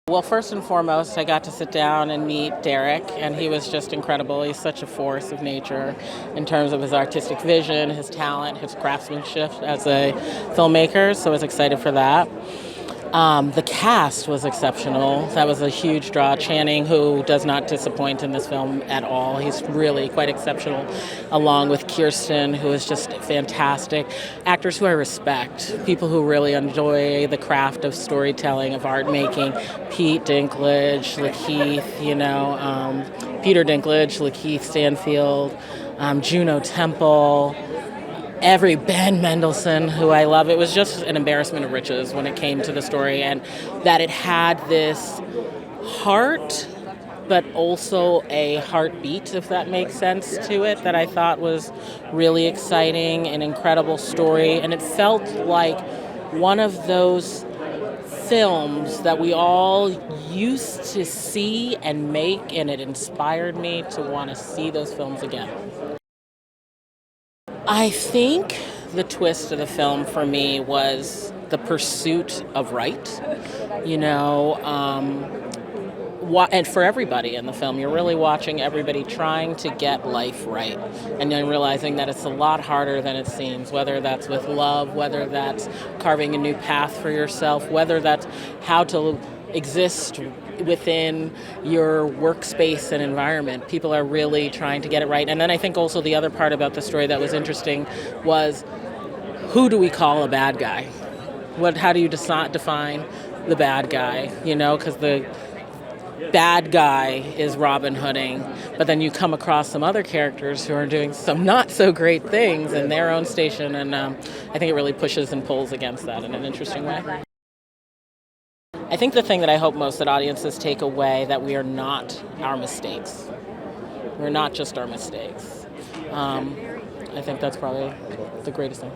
Well, first and foremost, I got to sit down and meet Derek, and he was just incredible. He's such a force of nature in terms of his artistic vision, his talent, his craftsmanship as a filmmaker, so I was excited for that. The cast was exceptional. That was a huge draw. Channing, who does not disappoint in this film at all. He's really quite exceptional, along with Kirsten, who is just fantastic. Actors who I respect, people who really enjoy the craft of storytelling, of art making. Pete Dinklage, Lakeith, Peter Dinklage, Lakeith Stanfield, Juno Temple. Ben Mendelsohn, who I love. It was just an embarrassment of riches when it came to the story, and that it had this heart, but also a heartbeat, if that makes sense to it, that I thought was really exciting, an incredible story, and it felt like one of those films that we all used to see and make, and it inspired me to want to see those films again. I think the twist of the film for me was the pursuit of right. And for everybody in the film, you're really watching everybody trying to get life right, and then realizing that it's a lot harder than it seems, whether that's with love, whether that's carving a new path for yourself, whether that's how to exist within your workspace and environment. People are really trying to get it right. And then I think also the other part about the story that was interesting was, who do we call a bad guy? How do you define the bad guy? Because the bad guy is Robin Hooding, but then you come across some other characters who are doing some not so great things in their own station, and I think it really pushes and pulls against that in an interesting way. I think the thing that I hope most that audiences take away, that we are not our mistakes. We're not just our mistakes. I think that's probably the greatest thing.